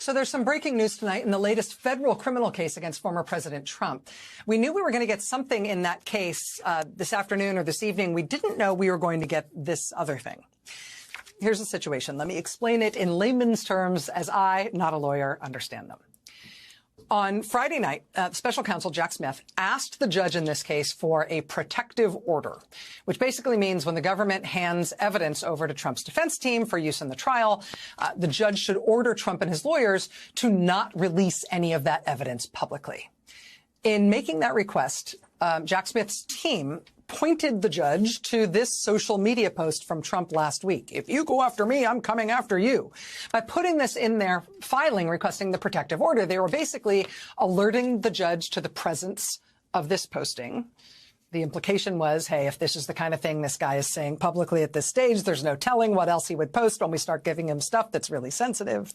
So there's some breaking news tonight in the latest federal criminal case against former President Trump. We knew we were going to get something in that case this afternoon or this evening. We didn't know we were going to get this other thing. Here's the situation. Let me explain it in layman's terms as I, not a lawyer, understand them. On Friday night, special counsel Jack Smith asked the judge in this case for a protective order, which basically means when the government hands evidence over to Trump's defense team for use in the trial, the judge should order Trump and his lawyers to not release any of that evidence publicly. In making that request, Jack Smith's team pointed the judge to this social media post from Trump last week. If you go after me, I'm coming after you. By putting this in their filing requesting the protective order, they were basically alerting the judge to the presence of this posting. The implication was, hey, if this is the kind of thing this guy is saying publicly at this stage, there's no telling what else he would post when we start giving him stuff that's really sensitive.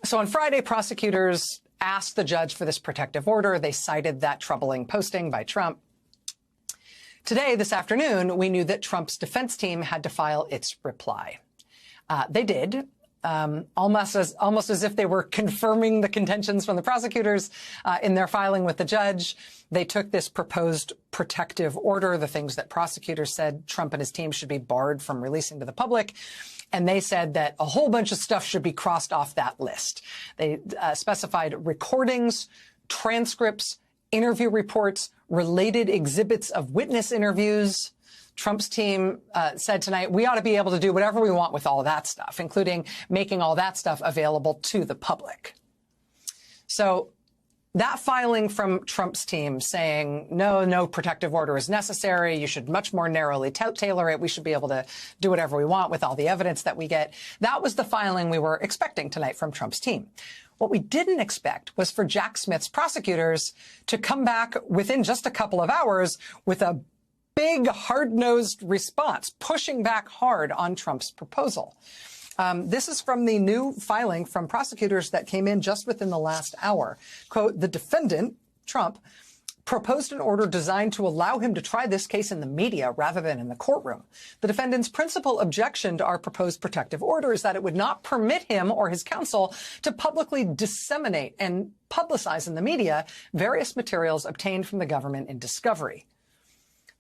So on Friday, prosecutors asked the judge for this protective order. They cited that troubling posting by Trump. Today, this afternoon, we knew that Trump's defense team had to file its reply. They did, almost as if they were confirming the contentions from the prosecutors in their filing with the judge. They took this proposed protective order, the things that prosecutors said Trump and his team should be barred from releasing to the public, and they said that a whole bunch of stuff should be crossed off that list. They specified recordings, transcripts, interview reports, related exhibits of witness interviews. Trump's team said tonight, we ought to be able to do whatever we want with all of that stuff, including making all that stuff available to the public. So that filing from Trump's team saying, no protective order is necessary, you should much more narrowly tailor it, we should be able to do whatever we want with all the evidence that we get, that was the filing we were expecting tonight from Trump's team. What we didn't expect was for Jack Smith's prosecutors to come back within just a couple of hours with a big, hard-nosed response, pushing back hard on Trump's proposal. This is from the new filing from prosecutors that came in just within the last hour. Quote, the defendant, Trump, proposed an order designed to allow him to try this case in the media rather than in the courtroom. The defendant's principal objection to our proposed protective order is that it would not permit him or his counsel to publicly disseminate and publicize in the media various materials obtained from the government in discovery.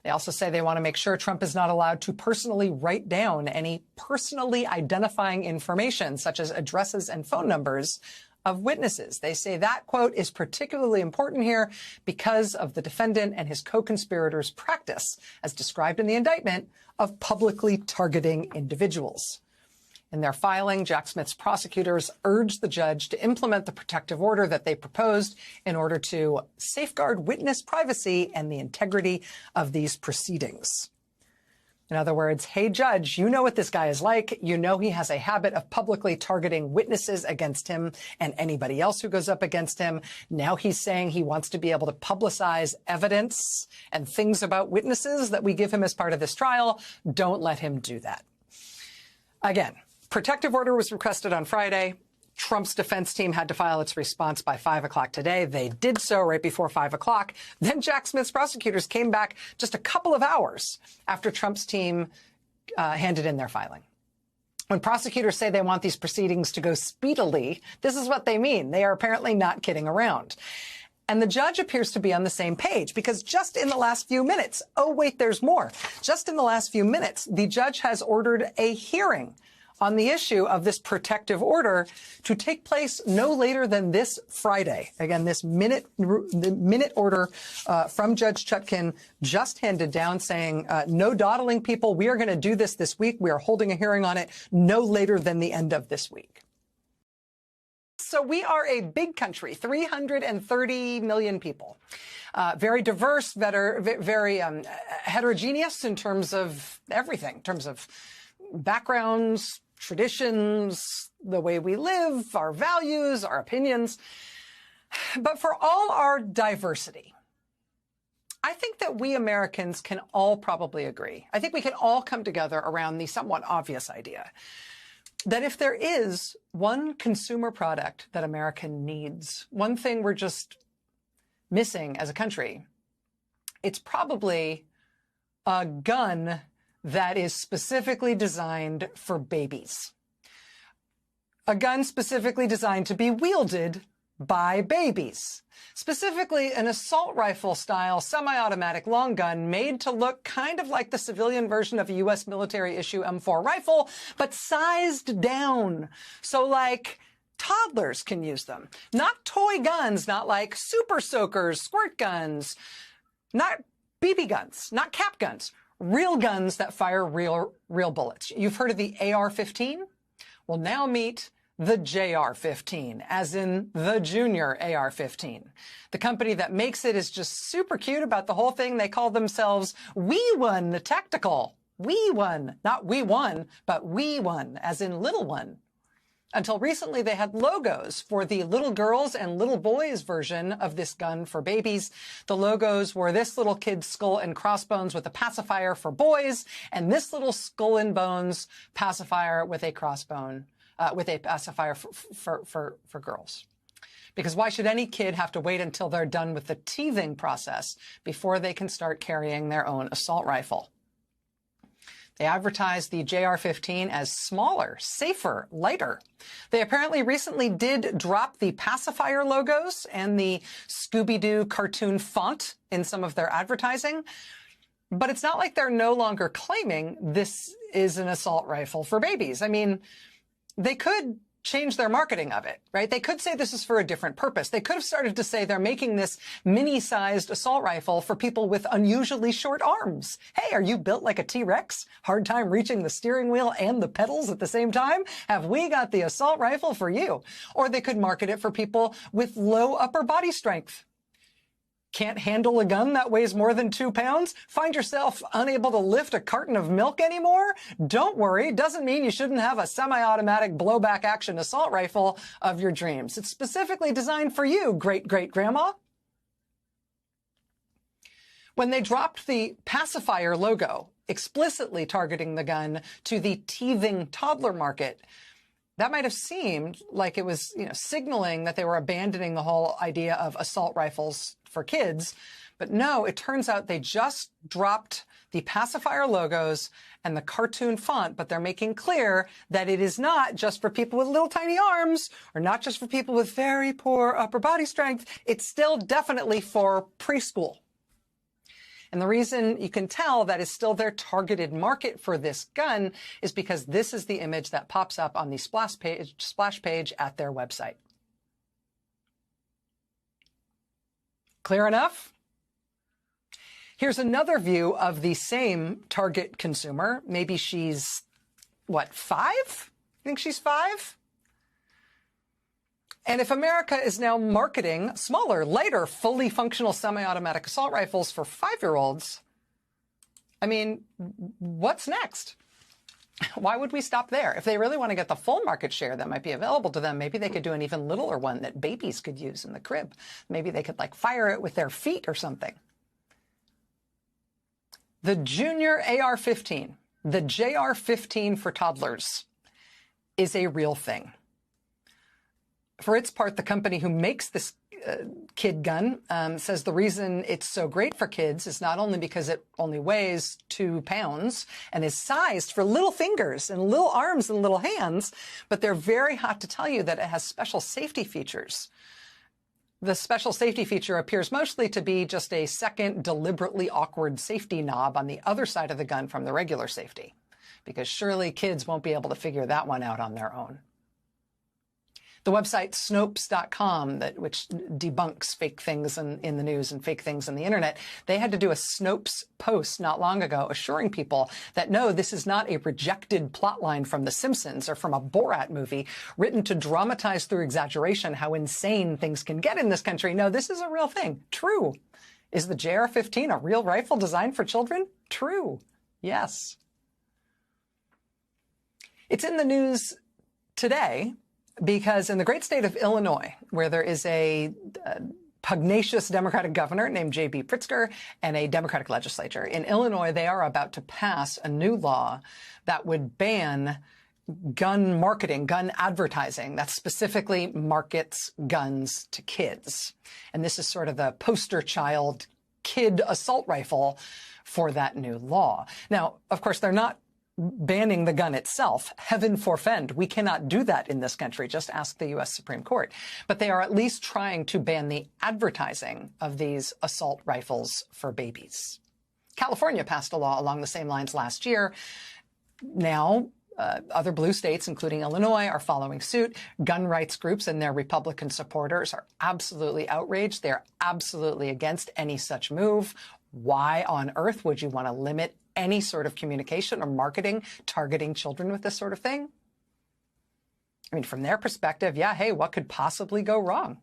They also say they want to make sure Trump is not allowed to personally write down any personally identifying information, such as addresses and phone numbers of witnesses. They say that, quote, is particularly important here because of the defendant and his co-conspirators' practice, as described in the indictment, of publicly targeting individuals. In their filing, Jack Smith's prosecutors urged the judge to implement the protective order that they proposed in order to safeguard witness privacy and the integrity of these proceedings. In other words, hey, judge, you know what this guy is like. You know he has a habit of publicly targeting witnesses against him and anybody else who goes up against him. Now he's saying he wants to be able to publicize evidence and things about witnesses that we give him as part of this trial. Don't let him do that. Again, protective order was requested on Friday. Trump's defense team had to file its response by 5 o'clock today. They did so right before 5 o'clock. Then Jack Smith's prosecutors came back just a couple of hours after Trump's team handed in their filing. When prosecutors say they want these proceedings to go speedily, this is what they mean. They are apparently not kidding around. And the judge appears to be on the same page because just in the last few minutes, oh, wait, there's more. Just in the last few minutes, the judge has ordered a hearing on the issue of this protective order to take place no later than this Friday. Again, this minute order from Judge Chutkan just handed down saying, no dawdling, people. We are going to do this week. We are holding a hearing on it no later than the end of this week. So we are a big country, 330 million people, very diverse, very heterogeneous in terms of everything, in terms of backgrounds, traditions, the way we live, our values, our opinions. But for all our diversity, I think that we Americans can all probably agree. I think we can all come together around the somewhat obvious idea that if there is one consumer product that America needs, one thing we're just missing as a country, it's probably a gun that is specifically designed for babies. A gun specifically designed to be wielded by babies. Specifically, an assault rifle-style semi-automatic long gun made to look kind of like the civilian version of a U.S. military-issue M4 rifle, but sized down. So, like, toddlers can use them. Not toy guns, not like super soakers, squirt guns, not BB guns, not cap guns. Real guns that fire real bullets. You've heard of the AR-15? Well, now meet the JR-15, as in the junior AR-15. The company that makes it is just super cute about the whole thing. They call themselves We-One Tactical. We-One, not we won, but We-One, as in little one. Until recently, they had logos for the little girls and little boys version of this gun for babies. The logos were this little kid's skull and crossbones with a pacifier for boys, and this little skull and bones pacifier with a crossbone, with a pacifier for girls. Because why should any kid have to wait until they're done with the teething process before they can start carrying their own assault rifle? They advertised the JR-15 as smaller, safer, lighter. They apparently recently did drop the pacifier logos and the Scooby-Doo cartoon font in some of their advertising. But it's not like they're no longer claiming this is an assault rifle for babies. I mean, they could change their marketing of it, right? They could say this is for a different purpose. They could have started to say they're making this mini-sized assault rifle for people with unusually short arms. Hey, are you built like a T-Rex? Hard time reaching the steering wheel and the pedals at the same time? Have we got the assault rifle for you? Or they could market it for people with low upper body strength. Can't handle a gun that weighs more than 2 pounds? Find yourself unable to lift a carton of milk anymore? Don't worry, doesn't mean you shouldn't have a semi-automatic blowback action assault rifle of your dreams. It's specifically designed for you, great-great-grandma. When they dropped the pacifier logo, explicitly targeting the gun to the teething toddler market, that might have seemed like it was, signaling that they were abandoning the whole idea of assault rifles for kids. But no, it turns out they just dropped the pacifier logos and the cartoon font, but they're making clear that it is not just for people with little tiny arms or not just for people with very poor upper body strength. It's still definitely for preschool. And the reason you can tell that is still their targeted market for this gun is because this is the image that pops up on the splash page at their website. Clear enough? Here's another view of the same target consumer. Maybe she's, 5? You think she's 5? And if America is now marketing smaller, lighter, fully functional semi-automatic assault rifles for 5-year-olds, I mean, what's next? Why would we stop there? If they really want to get the full market share that might be available to them, maybe they could do an even littler one that babies could use in the crib. Maybe they could fire it with their feet or something. The junior AR-15, the JR-15 for toddlers, is a real thing. For its part, the company who makes this kid gun says the reason it's so great for kids is not only because it only weighs 2 pounds and is sized for little fingers and little arms and little hands, but they're very hot to tell you that it has special safety features. The special safety feature appears mostly to be just a second deliberately awkward safety knob on the other side of the gun from the regular safety, because surely kids won't be able to figure that one out on their own. The website Snopes.com, which debunks fake things in the news and fake things on the internet, they had to do a Snopes post not long ago assuring people that no, this is not a rejected plotline from The Simpsons or from a Borat movie written to dramatize through exaggeration how insane things can get in this country. No, this is a real thing. True. Is the JR-15 a real rifle designed for children? True. Yes. It's in the news today because in the great state of Illinois, where there is a pugnacious Democratic governor named J.B. Pritzker and a Democratic legislature, in Illinois, they are about to pass a new law that would ban gun marketing, gun advertising that specifically markets guns to kids. And this is sort of the poster child kid assault rifle for that new law. Now, of course, they're not banning the gun itself. Heaven forfend. We cannot do that in this country. Just ask the U.S. Supreme Court. But they are at least trying to ban the advertising of these assault rifles for babies. California passed a law along the same lines last year. Now, other blue states, including Illinois, are following suit. Gun rights groups and their Republican supporters are absolutely outraged. They're absolutely against any such move. Why on earth would you want to limit any sort of communication or marketing targeting children with this sort of thing? I mean, from their perspective, yeah, hey, what could possibly go wrong?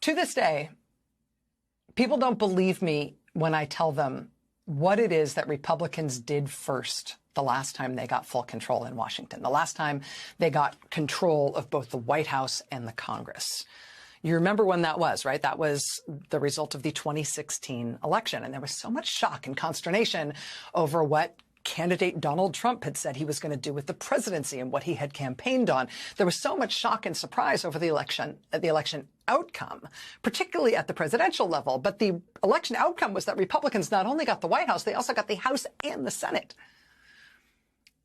To this day, people don't believe me when I tell them what it is that Republicans did first the last time they got full control in Washington, the last time they got control of both the White House and the Congress. You remember when that was, right? That was the result of the 2016 election. And there was so much shock and consternation over what candidate Donald Trump had said he was going to do with the presidency and what he had campaigned on. There was so much shock and surprise over the election outcome, particularly at the presidential level. But the election outcome was that Republicans not only got the White House, they also got the House and the Senate.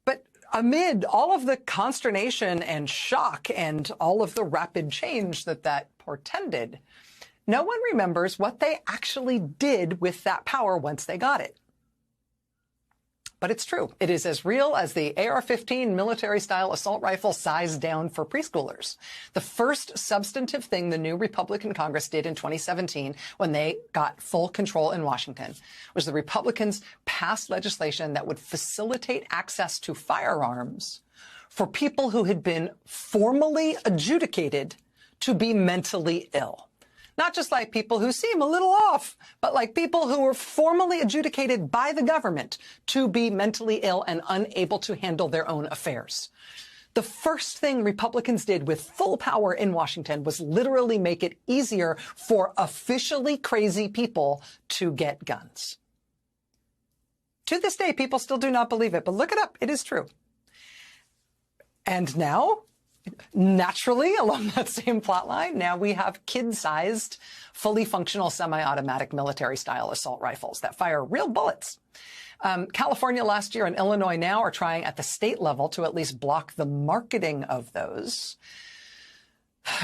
But amid all of the consternation and shock and all of the rapid change that portended, no one remembers what they actually did with that power once they got it. But it's true. It is as real as the AR-15 military-style assault rifle sized down for preschoolers. The first substantive thing the new Republican Congress did in 2017 when they got full control in Washington was the Republicans passed legislation that would facilitate access to firearms for people who had been formally adjudicated to be mentally ill. Not just like people who seem a little off, but like people who were formally adjudicated by the government to be mentally ill and unable to handle their own affairs. The first thing Republicans did with full power in Washington was literally make it easier for officially crazy people to get guns. To this day, people still do not believe it, but look it up. It is true. And now, naturally, along that same plot line, now we have kid-sized, fully functional semi-automatic military-style assault rifles that fire real bullets. California last year and Illinois now are trying at the state level to at least block the marketing of those.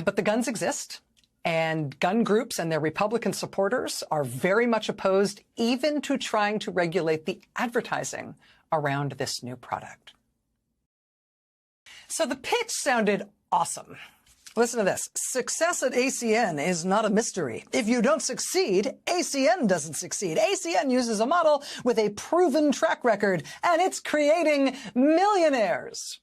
But the guns exist, and gun groups and their Republican supporters are very much opposed even to trying to regulate the advertising around this new product. So the pitch sounded awesome. Listen to this. Success at ACN is not a mystery. If you don't succeed, ACN doesn't succeed. ACN uses a model with a proven track record, and it's creating millionaires.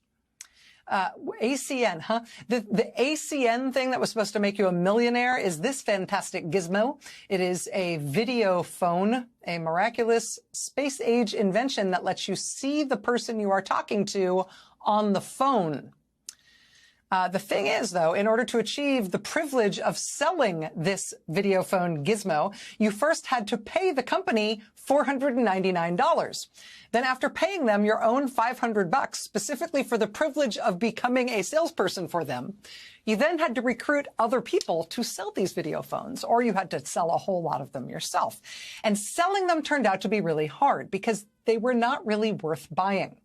ACN, huh? The ACN thing that was supposed to make you a millionaire is this fantastic gizmo. It is a video phone, a miraculous space-age invention that lets you see the person you are talking to on the phone. The thing is, though, in order to achieve the privilege of selling this video phone gizmo, you first had to pay the company $499. Then after paying them your own $500 specifically for the privilege of becoming a salesperson for them, you then had to recruit other people to sell these video phones, or you had to sell a whole lot of them yourself. And selling them turned out to be really hard because they were not really worth buying.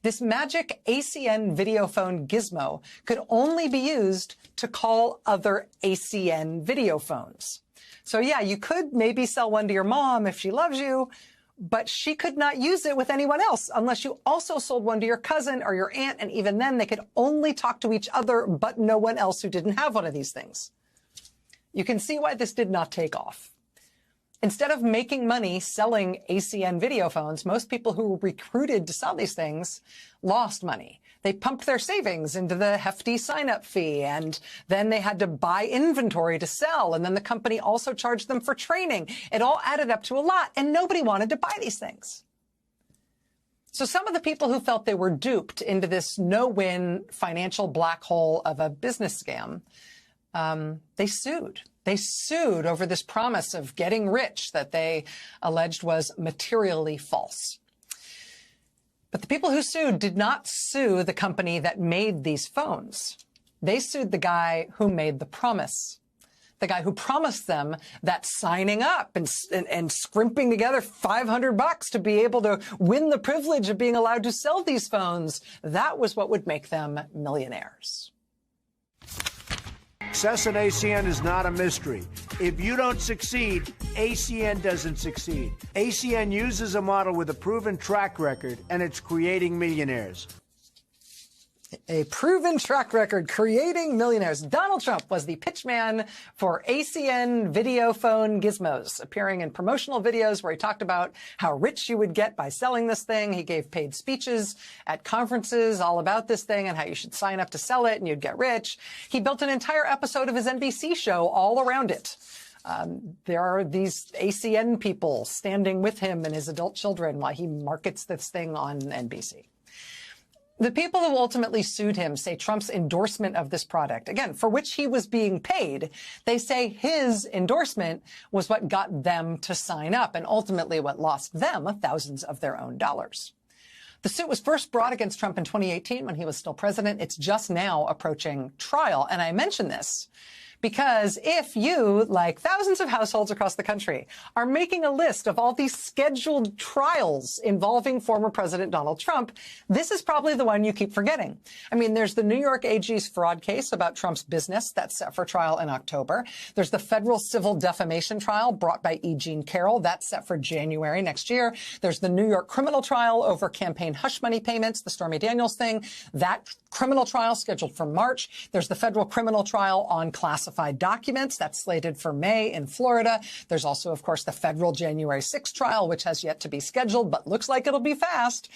This magic ACN video phone gizmo could only be used to call other ACN video phones. So yeah, you could maybe sell one to your mom if she loves you, but she could not use it with anyone else unless you also sold one to your cousin or your aunt, and even then they could only talk to each other but no one else who didn't have one of these things. You can see why this did not take off. Instead of making money selling ACN video phones, most people who were recruited to sell these things lost money. They pumped their savings into the hefty sign-up fee, and then they had to buy inventory to sell, and then the company also charged them for training. It all added up to a lot, and nobody wanted to buy these things. So some of the people who felt they were duped into this no-win financial black hole of a business scam, they sued. They sued over this promise of getting rich that they alleged was materially false. But the people who sued did not sue the company that made these phones. They sued the guy who made the promise. the guy who promised them that signing up and scrimping together $500 to be able to win the privilege of being allowed to sell these phones, that was what would make them millionaires. Success at ACN is not a mystery. If you don't succeed, ACN doesn't succeed. ACN uses a model with a proven track record, and it's creating millionaires. A proven track record creating millionaires. Donald Trump was the pitchman for ACN video phone gizmos, appearing in promotional videos where he talked about how rich you would get by selling this thing. He gave paid speeches at conferences all about this thing and how you should sign up to sell it and you'd get rich. He built an entire episode of his NBC show all around it. There are these ACN people standing with him and his adult children while he markets this thing on NBC. The people who ultimately sued him say Trump's endorsement of this product, again, for which he was being paid, they say his endorsement was what got them to sign up and ultimately what lost them thousands of their own dollars. The suit was first brought against Trump in 2018 when he was still president. It's just now approaching trial. And I mention this because if you, like thousands of households across the country, are making a list of all these scheduled trials involving former President Donald Trump, this is probably the one you keep forgetting. I mean, there's the New York AG's fraud case about Trump's business that's set for trial in October. There's the federal civil defamation trial brought by E. Jean Carroll. That's set for January next year. There's the New York criminal trial over campaign hush money payments, the Stormy Daniels thing. That criminal trial scheduled for March. There's the federal criminal trial on classified documents that's slated for May in Florida. There's also, of course, the federal January 6th trial, which has yet to be scheduled, but looks like it'll be fast.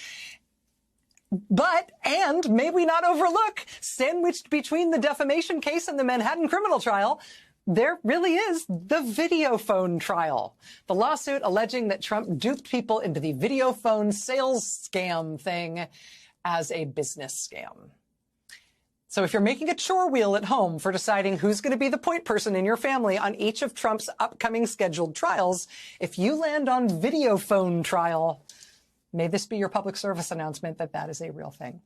And may we not overlook, sandwiched between the defamation case and the Manhattan criminal trial, there really is the video phone trial. The lawsuit alleging that Trump duped people into the video phone sales scam thing as a business scam. So if you're making a chore wheel at home for deciding who's going to be the point person in your family on each of Trump's upcoming scheduled trials, if you land on video phone trial, may this be your public service announcement that that is a real thing.